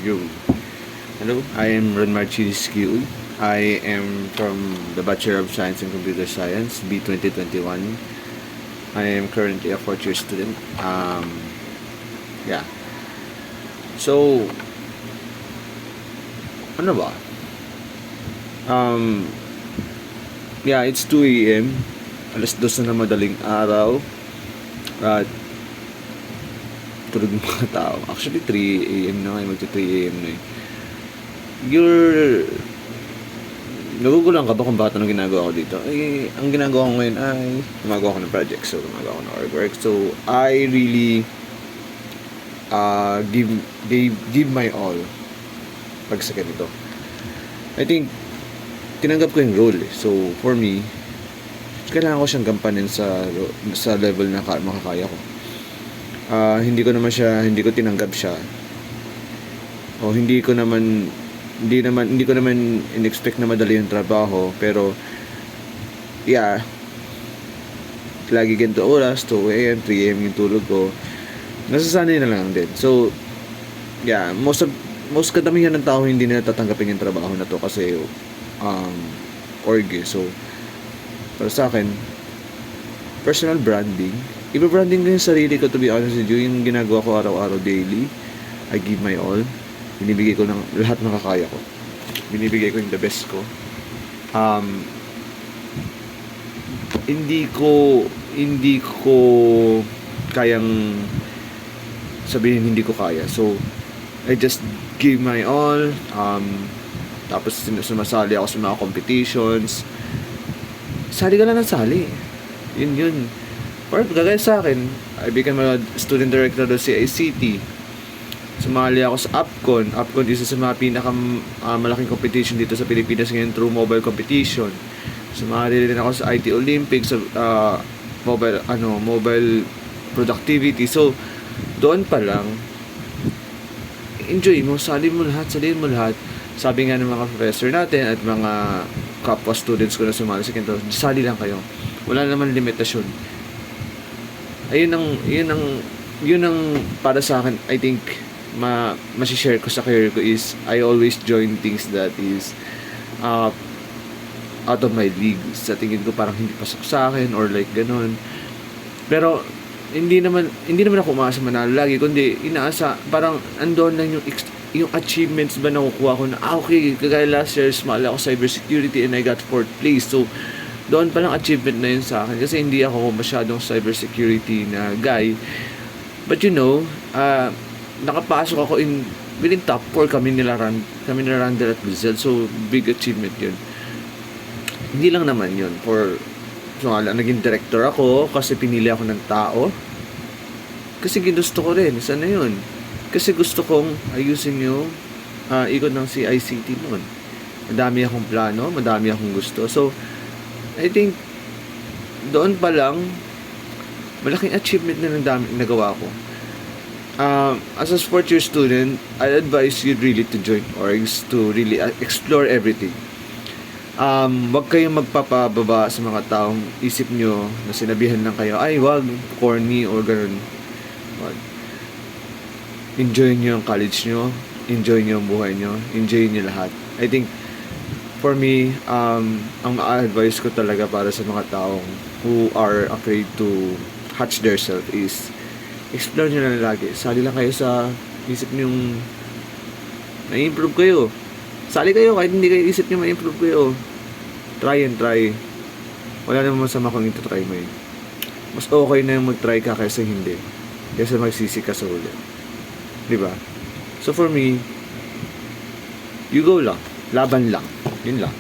Yo. Hello, I am Ronmar Chiliscu. I am from the Bachelor of Science in Computer Science, B 2021. I am currently a fourth year student. Yeah. So, ano ba? Yeah, it's 2 a.m. Alas 2 na madaling araw. At tulog ng mga tao. Actually, 3 a.m. na ngayon. Magto 3 a.m. na eh. Nagugulang ka ba kung bakit anong ginagawa ko dito? Eh, ang ginagawa ko ngayon ay gumagawa ko ng project. So, gumagawa ko ng artwork. So, I really give my all pag sa ganito. I think, tinanggap ko yung role eh. So, for me, kailangan ko siyang gampanin sa level na makakaya ko. Hindi ko tinanggap siya. O hindi ko naman in-expect na madali yung trabaho, pero yeah, lagi ganito oras, 2 a.m., 3 a.m. yung tulog ko. Nasasanay na lang din. So, yeah, most kadamihan ng tao hindi na tatanggapin yung trabaho na to kasi org. So, para sa akin, personal branding. Iba-branding ko yung sarili ko, to be honest with you. Yung ginagawa ko araw-araw, daily. I give my all. Binibigay ko ng lahat ng kakaya ko. Binibigay ko yung the best ko. Hindi ko kayang sabihin hindi ko kaya. So, I just give my all. Tapos sumasali ako sa mga competitions. Sali ka lang ng sali. Yun. Or kagaya sa akin, I became a student director of CICT. Sumali ako sa APCON. APCON isa sa mga malaking competition dito sa Pilipinas ngayon through mobile competition. Sumali din ako sa IT Olympics, sa mobile productivity. So, doon pa lang, enjoy mo, saliin mo lahat. Sabi nga ng mga professor natin at mga kapwa students ko na sumali sa kinto, sali lang kayo. Wala naman limitasyon. Yun ang para sa akin, I think masishare ko sa career ko is I always join things that is out of my league. Sa tingin ko parang hindi pasok sa akin or like ganun. Pero hindi naman ako umaasa manalo lagi, kundi inaasa parang andon lang yung achievements ba nakukuha ko na okay, kagaya last year sumali ako cybersecurity and I got 4th place. So doon pa lang achievement na yun sa akin kasi hindi ako masyadong cybersecurity na guy. But nakapasok ako within top 4 kami nila Randall at Blizzard. So big achievement yun. Hindi lang naman yun naging director ako kasi pinili ako ng tao. Kasi ginusto ko rin. Sana yun. Kasi gusto kong ayusin yung ikot ng CICT noon. Madami akong plano, madami akong gusto. So, I think doon pa lang malaking achievement na nagawa ko. As a fourth year student, I advise you really to join orgs to really explore everything. Wag kayong magpapababa sa mga taong isip nyo na sinabihan lang kayo, ay wag, corny or ganun. Wag. Enjoy nyo yung college nyo, enjoy nyo yung buhay nyo, enjoy nyo lahat. I think for me, ang advice ko talaga para sa mga taong who are afraid to hatch their self is explore nyo lang lagi. Sali lang kayo sa isip nyo yung na-improve kayo. Sali kayo kahit hindi kayo isip nyo ma-improve kayo. Try and try. Wala naman masama kung ito-try mo yun. Mas okay na yung mag-try ka kaysa hindi. Kaysa magsisi ka sa huli. Diba? So for me, you go lang. Laban lang. Yun lang.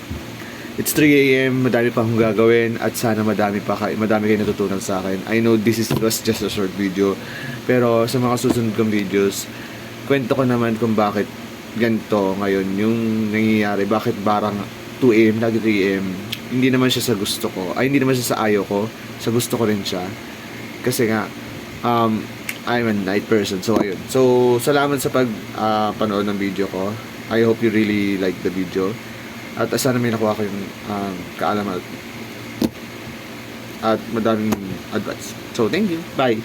It's 3 a.m. Madami pa akong gagawin at sana madami kayo natutunan sa akin. I know this was just a short video, pero sa mga susunod kong videos, kwento ko naman kung bakit ganito ngayon yung nangyayari. Bakit barang 2 a.m. lagi 3 a.m. Hindi naman siya sa gusto ko. Hindi naman siya sa ayaw ko. Sa gusto ko rin siya. Kasi nga, I'm a night person. So, ayun. So, salamat sa panood ng video ko. I hope you really like the video. At sana may nakuha ko yung kaalaman at madaming advice. So, thank you. Bye.